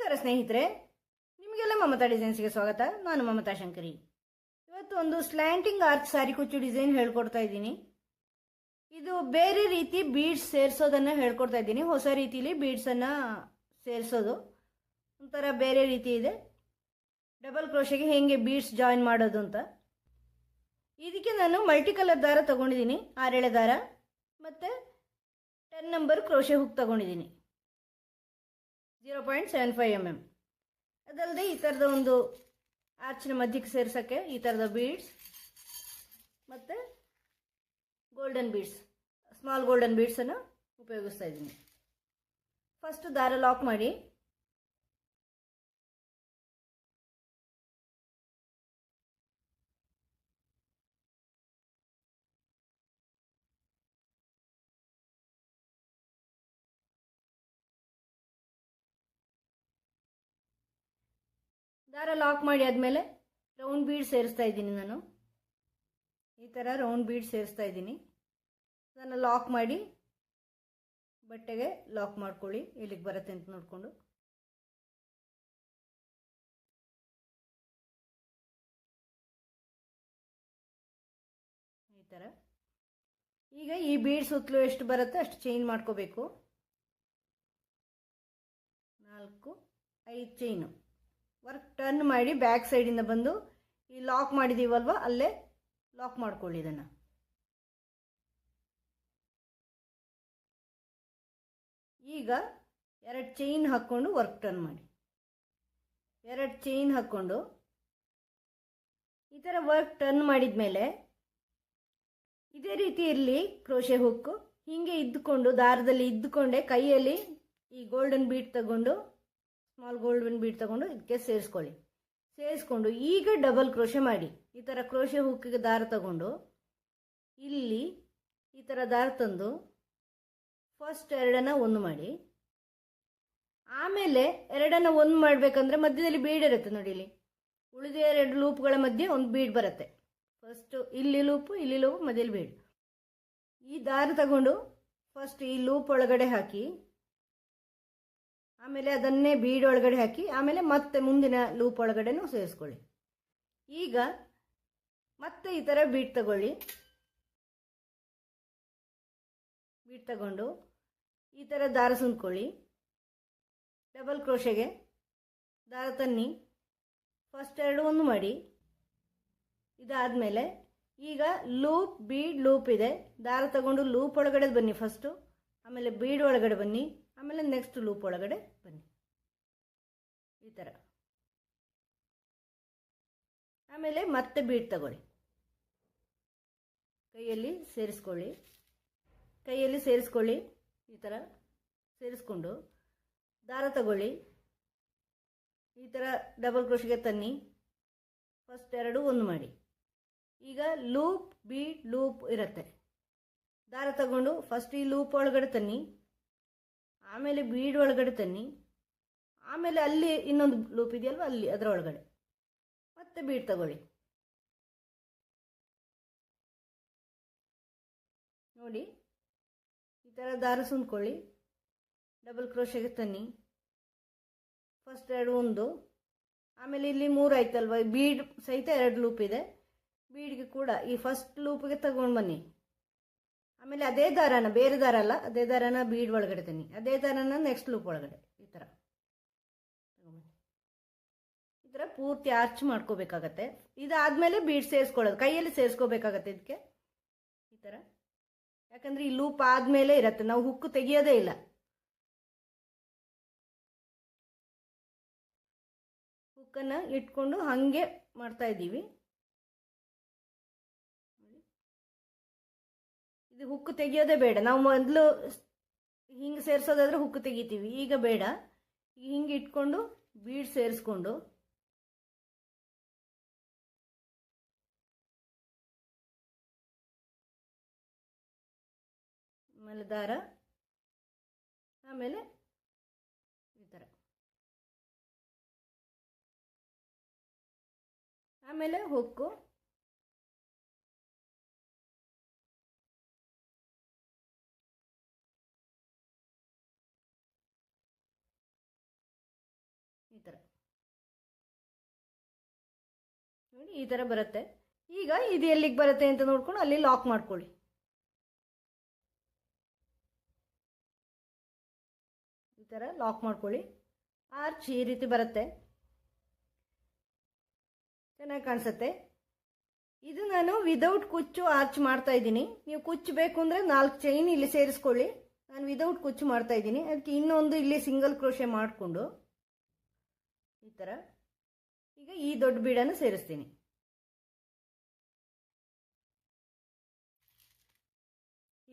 ನಮಸ್ಕಾರ ಸ್ನೇಹಿತರೆ, ನಿಮಗೆಲ್ಲ ಮಮತಾ ಡಿಸೈನ್ಸ್ಗೆ ಸ್ವಾಗತ. ನಾನು ಮಮತಾ ಶಂಕರಿ. ಇವತ್ತು ಒಂದು ಸ್ಲ್ಯಾಂಟಿಂಗ್ ಆರ್ಚ್ ಸಾರಿ ಕುಚ್ಚು ಡಿಸೈನ್ ಹೇಳ್ಕೊಡ್ತಾ ಇದ್ದೀನಿ. ಇದು ಬೇರೆ ರೀತಿ ಬೀಡ್ಸ್ ಸೇರಿಸೋದನ್ನು ಹೇಳ್ಕೊಡ್ತಾ ಇದ್ದೀನಿ. ಹೊಸ ರೀತಿಲಿ ಬೀಡ್ಸನ್ನು ಸೇರಿಸೋದು ಒಂಥರ ಬೇರೆ ರೀತಿ ಇದೆ. ಡಬಲ್ ಕ್ರೋಶೆಗೆ ಹೇಗೆ ಬೀಡ್ಸ್ ಜಾಯಿನ್ ಮಾಡೋದು ಅಂತ. ಇದಕ್ಕೆ ನಾನು ಮಲ್ಟಿ ಕಲರ್ ದಾರ ತೊಗೊಂಡಿದ್ದೀನಿ, 6 ಎಳೆ ದಾರ ಮತ್ತು 10 ನಂಬರ್ ಕ್ರೋಶೆ ಹುಕ್ ತೊಗೊಂಡಿದ್ದೀನಿ, 0.75 mm. ಅದಲ್ಲದೆ ಈ ಥರದ ಒಂದು ಆರ್ಚಿನ ಮಧ್ಯಕ್ಕೆ ಸೇರ್ಸೋಕ್ಕೆ ಈ ಥರದ ಬೀಡ್ಸ್ ಮತ್ತು ಗೋಲ್ಡನ್ ಬೀಡ್ಸ್, ಸ್ಮಾಲ್ ಗೋಲ್ಡನ್ ಬೀಡ್ಸನ್ನು ಉಪಯೋಗಿಸ್ತಾ ಇದ್ದೀನಿ. ಫಸ್ಟ್ ದಾರ ಲಾಕ್ ಮಾಡಿ ಆದಮೇಲೆ ರೌಂಡ್ ಬೀಡ್ ಸೇರಿಸ್ತಾ ಇದ್ದೀನಿ. ನಾನು ಈ ಥರ ರೌಂಡ್ ಬೀಡ್ ಸೇರಿಸ್ತಾ ಇದ್ದೀನಿ. ಅದನ್ನು ಲಾಕ್ ಮಾಡಿ ಬಟ್ಟೆಗೆ ಲಾಕ್ ಮಾಡ್ಕೊಳ್ಳಿ, ಎಲ್ಲಿಗೆ ಬರುತ್ತೆ ಅಂತ ನೋಡಿಕೊಂಡು. ಈ ಥರ ಈಗ ಈ ಬೀಡ್ ಸುತ್ತಲೂ ಎಷ್ಟು ಬರುತ್ತೆ ಅಷ್ಟು ಚೈನ್ ಮಾಡ್ಕೋಬೇಕು. 4 5 ಚೈನು. ವರ್ಕ್ ಟರ್ನ್ ಮಾಡಿ ಬ್ಯಾಕ್ ಸೈಡಿಂದ ಬಂದು ಈ ಲಾಕ್ ಮಾಡಿದ್ದೀವಲ್ವ ಅಲ್ಲೇ ಲಾಕ್ ಮಾಡ್ಕೊಳ್ಳಿ. ಇದನ್ನು ಈಗ 2 ಚೈನ್ ಹಾಕ್ಕೊಂಡು ವರ್ಕ್ ಟರ್ನ್ ಮಾಡಿ. 2 ಚೈನ್ ಹಾಕ್ಕೊಂಡು ಈ ಥರ ವರ್ಕ್ ಟರ್ನ್ ಮಾಡಿದ ಮೇಲೆ ಇದೇ ರೀತಿ ಇರಲಿ ಕ್ರೋಶೆ ಹುಕ್ಕು. ಹೀಗೆ ಇದ್ದುಕೊಂಡು ದಾರದಲ್ಲಿ ಇದ್ದುಕೊಂಡೆ ಕೈಯಲ್ಲಿ ಈ ಗೋಲ್ಡನ್ ಬೀಡ್ ತಗೊಂಡು, ಸ್ಮಾಲ್ ಗೋಲ್ಡನ್ ಬೀಡ್ ತಗೊಂಡು ಇದಕ್ಕೆ ಸೇರಿಸ್ಕೊಂಡು ಈಗ ಡಬಲ್ ಕ್ರೋಶೆ ಮಾಡಿ. ಈ ಥರ ಕ್ರೋಶೆ ಹುಕ್ಕಿಗೆ ದಾರ ತಗೊಂಡು ಇಲ್ಲಿ ಈ ಥರ ದಾರ ತಂದು ಫಸ್ಟ್ 2 ಒಂದು ಮಾಡಿ, ಆಮೇಲೆ 2 ಒಂದು ಮಾಡಬೇಕಂದ್ರೆ ಮಧ್ಯದಲ್ಲಿ ಬೀಡ್ ಇರುತ್ತೆ ನೋಡಿ. ಇಲ್ಲಿ ಉಳಿದ 2 ಲೂಪ್ಗಳ ಮಧ್ಯೆ ಒಂದು ಬೀಡ್ ಬರುತ್ತೆ. ಫಸ್ಟು ಇಲ್ಲಿ ಲೂಪು ಮಧ್ಯದಲ್ಲಿ ಬೀಡ್. ಈ ದಾರ ತಗೊಂಡು ಫಸ್ಟ್ ಈ ಲೂಪ್ ಒಳಗಡೆ ಹಾಕಿ, ಆಮೇಲೆ ಅದನ್ನೇ ಬೀಡ್ ಒಳಗಡೆ ಹಾಕಿ, ಆಮೇಲೆ ಮತ್ತೆ ಮುಂದಿನ ಲೂಪ್ ಒಳಗಡೆನೂ ಸೇರಿಸ್ಕೊಳ್ಳಿ. ಈಗ ಮತ್ತೆ ಈ ಥರ ಬೀಡ್ ತಗೊಂಡು ಈ ಥರ ದಾರ ಸುಂದ್ಕೊಳ್ಳಿ. ಡಬಲ್ ಕ್ರೋಶೆಗೆ ದಾರ ತನ್ನಿ, ಫಸ್ಟ್ 2 ಒಂದು ಮಾಡಿ. ಇದಾದಮೇಲೆ ಈಗ ಲೂಪ್ ಇದೆ, ದಾರ ತಗೊಂಡು ಲೂಪ್ ಒಳಗಡೆ ಬನ್ನಿ ಫಸ್ಟು, ಆಮೇಲೆ ಬೀಡ್ ಒಳಗಡೆ ಬನ್ನಿ, ಆಮೇಲೆ ನೆಕ್ಸ್ಟ್ ಲೂಪ್ ಒಳಗಡೆ ಬನ್ನಿ. ಈ ಥರ ಆಮೇಲೆ ಮತ್ತೆ ಬೀಡ್ ತಗೊಳ್ಳಿ, ಕೈಯಲ್ಲಿ ಸೇರಿಸ್ಕೊಳ್ಳಿ. ಈ ಥರ ಸೇರಿಸ್ಕೊಂಡು ದಾರ ತಗೊಳ್ಳಿ. ಈ ಥರ ಡಬಲ್ ಕ್ರೋಶೆಗೆ ತನ್ನಿ, ಫಸ್ಟ್ 2 ಒಂದು ಮಾಡಿ. ಈಗ ಲೂಪ್ ಇರುತ್ತೆ, ದಾರ ತಗೊಂಡು ಫಸ್ಟ್ ಈ ಲೂಪ್ ಒಳಗಡೆ ತನ್ನಿ, ಆಮೇಲೆ ಬೀಡ್ ಒಳಗಡೆ ತನ್ನಿ, ಆಮೇಲೆ ಅಲ್ಲಿ ಇನ್ನೊಂದು ಲೂಪ್ ಇದೆಯಲ್ವ ಅಲ್ಲಿ ಅದರ ಒಳಗಡೆ ಮತ್ತೆ ಬೀಡ್ ತಗೊಳ್ಳಿ. ನೋಡಿ ಈ ಥರ ದಾರ ಸುಂದ್ಕೊಳ್ಳಿ, ಡಬಲ್ ಕ್ರೋಶೆಗೆ ತನ್ನಿ, ಫಸ್ಟ್ 2 ಒಂದು, ಆಮೇಲೆ ಇಲ್ಲಿ 3 ಆಯ್ತಲ್ವ, ಬೀಡ್ ಸಹಿತ 2 ಲೂಪ್ ಇದೆ. ಬೀಡ್ಗೆ ಕೂಡ ಈ ಫಸ್ಟ್ ಲೂಪ್ಗೆ ತಗೊಂಡು ಬನ್ನಿ, ಆಮೇಲೆ ಅದೇ ದಾರನ, ಬೇರೆ ದಾರ ಅಲ್ಲ, ಅದೇ ದಾರನ ಬೀಡ್ ಒಳಗಡೆ ತನ್ನಿ, ಅದೇ ದಾರನ ನೆಕ್ಸ್ಟ್ ಲೂಪ್ ಒಳಗಡೆ ಈ ಥರ ಪೂರ್ತಿ ಆರ್ಚ್ ಮಾಡ್ಕೋಬೇಕಾಗತ್ತೆ. ಇದಾದಮೇಲೆ ಬೀಡ್ ಸೇರಿಸ್ಕೊಳ್ಳೋದು, ಕೈಯಲ್ಲಿ ಸೇರಿಸ್ಕೋಬೇಕಾಗತ್ತೆ ಇದಕ್ಕೆ ಈ ಥರ. ಯಾಕಂದರೆ ಈ ಲೂಪ್ ಆದಮೇಲೆ ಇರುತ್ತೆ, ನಾವು ಹುಕ್ಕು ತೆಗಿಯೋದೇ ಇಲ್ಲ. ಹುಕ್ಕನ್ನು ಇಟ್ಕೊಂಡು ಹಾಗೆ ಮಾಡ್ತಾ ಇದ್ದೀವಿ. ಇದು ಹುಕ್ಕು ತೆಗಿಯೋದೇ ಬೇಡ. ನಾವು ಮೊದಲು ಹಿಂಗೆ ಸೇರಿಸೋದಾದ್ರೆ ಹುಕ್ಕು ತೆಗಿತೀವಿ, ಈಗ ಬೇಡ. ಹಿಂಗೆ ಇಟ್ಕೊಂಡು ಬೀಡ್ ಸೇರಿಸ್ಕೊಂಡು ಆಮೇಲೆ ದಾರ, ಆಮೇಲೆ ಈ ಥರ, ಆಮೇಲೆ ಹುಕ್ಕು, ಈ ಥರ ಬರುತ್ತೆ. ಈಗ ಇದು ಎಲ್ಲಿಗೆ ಬರುತ್ತೆ ಅಂತ ನೋಡ್ಕೊಂಡು ಅಲ್ಲಿ ಲಾಕ್ ಮಾಡ್ಕೊಳ್ಳಿ. ಈ ಥರ ಲಾಕ್ ಮಾಡ್ಕೊಳ್ಳಿ. ಆರ್ಚ್ ಈ ರೀತಿ ಬರುತ್ತೆ, ಚೆನ್ನಾಗಿ ಕಾಣಿಸುತ್ತೆ. ಇದು ನಾನು ವಿದೌಟ್ ಕುಚ್ಚು ಆರ್ಚ್ ಮಾಡ್ತಾ ಇದ್ದೀನಿ. ನೀವು ಕುಚ್ಚು ಬೇಕು ಅಂದರೆ 4 ಚೈನ್ ಇಲ್ಲಿ ಸೇರಿಸ್ಕೊಳ್ಳಿ. ನಾನು ವಿದೌಟ್ ಕುಚ್ಚು ಮಾಡ್ತಾ ಇದ್ದೀನಿ. ಅದಕ್ಕೆ ಇನ್ನೊಂದು ಇಲ್ಲಿ ಸಿಂಗಲ್ ಕ್ರೋಶೆ ಮಾಡಿಕೊಂಡು ಈ ಥರ ಈಗ ಈ ದೊಡ್ಡ ಬೀಡನ್ನು ಸೇರಿಸ್ತೀನಿ.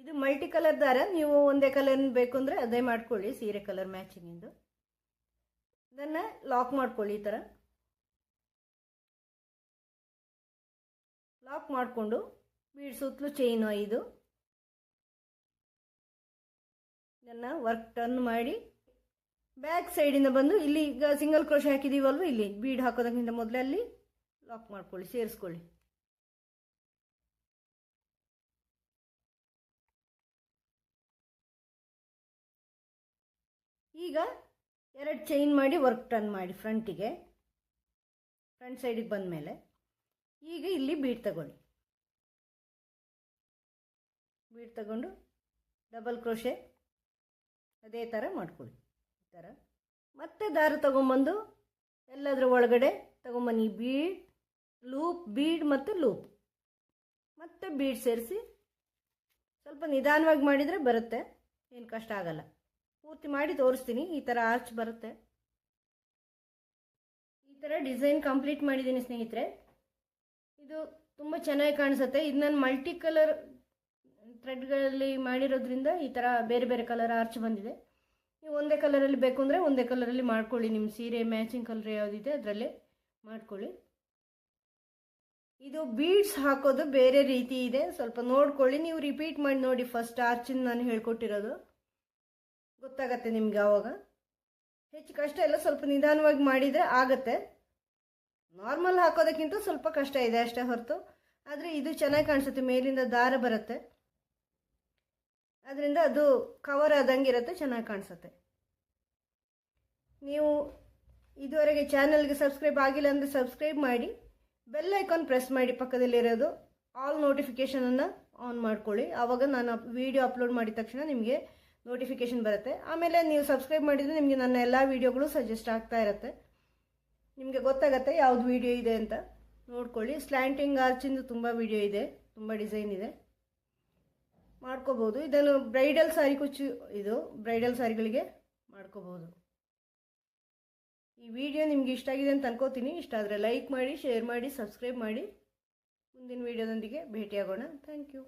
ಇದು ಮಲ್ಟಿ ಕಲರ್ ದಾರ, ನೀವು ಒಂದೇ ಕಲರ್ ಬೇಕು ಅಂದರೆ ಅದೇ ಮಾಡ್ಕೊಳ್ಳಿ, ಸೀರೆ ಕಲರ್ ಮ್ಯಾಚಿಂಗಿಂದು. ಇದನ್ನು ಲಾಕ್ ಮಾಡ್ಕೊಳ್ಳಿ. ಈ ಥರ ಲಾಕ್ ಮಾಡಿಕೊಂಡು ಬೀಡ್ ಸುತ್ತಲೂ ಚೈನು 5 ಇದನ್ನು ವರ್ಕ್ ಟರ್ನ್ ಮಾಡಿ ಬ್ಯಾಕ್ ಸೈಡಿಂದ ಬಂದು ಇಲ್ಲಿ ಈಗ ಸಿಂಗಲ್ ಕ್ರೋಶೆ ಹಾಕಿದ್ದೀವಲ್ವ, ಇಲ್ಲಿ ಬೀಡ್ ಹಾಕೋದಕ್ಕಿಂತ ಮೊದಲೇ ಅಲ್ಲಿ ಲಾಕ್ ಮಾಡ್ಕೊಳ್ಳಿ, ಸೇರಿಸ್ಕೊಳ್ಳಿ. ಈಗ 2 ಚೈನ್ ಮಾಡಿ ವರ್ಕ್ ಟರ್ನ್ ಮಾಡಿ ಫ್ರಂಟಿಗೆ, ಫ್ರಂಟ್ ಸೈಡಿಗೆ ಬಂದ ಮೇಲೆ ಈಗ ಇಲ್ಲಿ ಬೀಡ್ ತಗೊಳ್ಳಿ. ಬೀಡ್ ತಗೊಂಡು ಡಬಲ್ ಕ್ರೋಶೆ ಅದೇ ಥರ ಮಾಡ್ಕೊಳ್ಳಿ. ಈ ಥರ ಮತ್ತೆ ದಾರ ತಗೊಂಬಂದು ಎಲ್ಲದರ ಒಳಗಡೆ ತಗೊಂಬನ್ನಿ. ಬೀಡ್ ಲೂಪ್, ಬೀಡ್ ಮತ್ತು ಲೂಪ್, ಮತ್ತೆ ಬೀಡ್ ಸೇರಿಸಿ ಸ್ವಲ್ಪ ನಿಧಾನವಾಗಿ ಮಾಡಿದರೆ ಬರುತ್ತೆ, ಏನು ಕಷ್ಟ ಆಗಲ್ಲ. ಪೂರ್ತಿ ಮಾಡಿ ತೋರಿಸ್ತೀನಿ. ಈ ಥರ ಆರ್ಚ್ ಬರುತ್ತೆ. ಈ ಥರ ಡಿಸೈನ್ ಕಂಪ್ಲೀಟ್ ಮಾಡಿದ್ದೀನಿ ಸ್ನೇಹಿತರೆ. ಇದು ತುಂಬ ಚೆನ್ನಾಗಿ ಕಾಣಿಸುತ್ತೆ. ಇದು ನಾನು ಮಲ್ಟಿ ಕಲರ್ ಥ್ರೆಡ್ಗಳಲ್ಲಿ ಮಾಡಿರೋದ್ರಿಂದ ಈ ಥರ ಬೇರೆ ಬೇರೆ ಕಲರ್ ಆರ್ಚ್ ಬಂದಿದೆ. ನೀವು ಒಂದೇ ಕಲರಲ್ಲಿ ಬೇಕು ಅಂದರೆ ಒಂದೇ ಕಲರಲ್ಲಿ ಮಾಡ್ಕೊಳ್ಳಿ. ನಿಮ್ಮ ಸೀರೆ ಮ್ಯಾಚಿಂಗ್ ಕಲರ್ ಯಾವುದಿದೆ ಅದರಲ್ಲೇ ಮಾಡ್ಕೊಳ್ಳಿ. ಇದು ಬೀಡ್ಸ್ ಹಾಕೋದು ಬೇರೆ ರೀತಿ ಇದೆ, ಸ್ವಲ್ಪ ನೋಡ್ಕೊಳ್ಳಿ. ನೀವು ರಿಪೀಟ್ ಮಾಡಿ ನೋಡಿ. ಫಸ್ಟ್ ಆರ್ಚಿನ ನಾನು ಹೇಳ್ಕೊಟ್ಟಿರೋದು ಗೊತ್ತಾಗತ್ತೆ ನಿಮ್ಗೆ. ಆವಾಗ ಹೆಚ್ಚು ಕಷ್ಟ ಇಲ್ಲ, ಸ್ವಲ್ಪ ನಿಧಾನವಾಗಿ ಮಾಡಿದರೆ ಆಗುತ್ತೆ. ನಾರ್ಮಲ್ ಹಾಕೋದಕ್ಕಿಂತ ಸ್ವಲ್ಪ ಕಷ್ಟ ಇದೆ ಅಷ್ಟೇ ಹೊರತು, ಆದರೆ ಇದು ಚೆನ್ನಾಗಿ ಕಾಣಿಸುತ್ತೆ. ಮೇಲಿಂದ ದಾರ ಬರುತ್ತೆ, ಅದರಿಂದ ಅದು ಕವರ್ ಆದಂಗೆ ಇರುತ್ತೆ, ಚೆನ್ನಾಗಿ ಕಾಣಿಸುತ್ತೆ. ನೀವು ಇದುವರೆಗೆ ಚಾನಲ್ಗೆ ಸಬ್ಸ್ಕ್ರೈಬ್ ಆಗಿಲ್ಲ ಅಂದರೆ ಸಬ್ಸ್ಕ್ರೈಬ್ ಮಾಡಿ, ಬೆಲ್ ಐಕಾನ್ ಪ್ರೆಸ್ ಮಾಡಿ, ಪಕ್ಕದಲ್ಲಿರೋದು ಆಲ್ ನೋಟಿಫಿಕೇಷನನ್ನು ಆನ್ ಮಾಡ್ಕೊಳ್ಳಿ. ಆವಾಗ ನಾನು ವಿಡಿಯೋ ಅಪ್ಲೋಡ್ ಮಾಡಿದ ತಕ್ಷಣ ನಿಮಗೆ ನೋಟಿಫಿಕೇಷನ್ ಬರುತ್ತೆ. ಆಮೇಲೆ ನೀವು ಸಬ್ಸ್ಕ್ರೈಬ್ ಮಾಡಿದರೆ ನಿಮಗೆ ನನ್ನ ಎಲ್ಲ ವೀಡಿಯೋಗಳು ಸಜೆಸ್ಟ್ ಆಗ್ತಾ ಇರುತ್ತೆ, ನಿಮಗೆ ಗೊತ್ತಾಗುತ್ತೆ ಯಾವ್ದು ವಿಡಿಯೋ ಇದೆ ಅಂತ ನೋಡ್ಕೊಳ್ಳಿ. ಸ್ಲ್ಯಾಂಟಿಂಗ್ ಆರ್ಚಿಂದು ತುಂಬ ವಿಡಿಯೋ ಇದೆ, ತುಂಬ ಡಿಸೈನ್ ಇದೆ, ಮಾಡ್ಕೋಬೋದು. ಇದನ್ನು ಬ್ರೈಡಲ್ ಸಾರಿ ಕುಚ್ಚು, ಇದು ಬ್ರೈಡಲ್ ಸಾರಿಗಳಿಗೆ ಮಾಡ್ಕೋಬೋದು. ಈ ವಿಡಿಯೋ ನಿಮ್ಗೆ ಇಷ್ಟ ಆಗಿದೆ ಅಂತ ಅನ್ಕೋತೀನಿ. ಇಷ್ಟ ಆದರೆ ಲೈಕ್ ಮಾಡಿ, ಶೇರ್ ಮಾಡಿ, ಸಬ್ಸ್ಕ್ರೈಬ್ ಮಾಡಿ. ಮುಂದಿನ ವಿಡಿಯೋದೊಂದಿಗೆ ಭೇಟಿಯಾಗೋಣ. Thank you.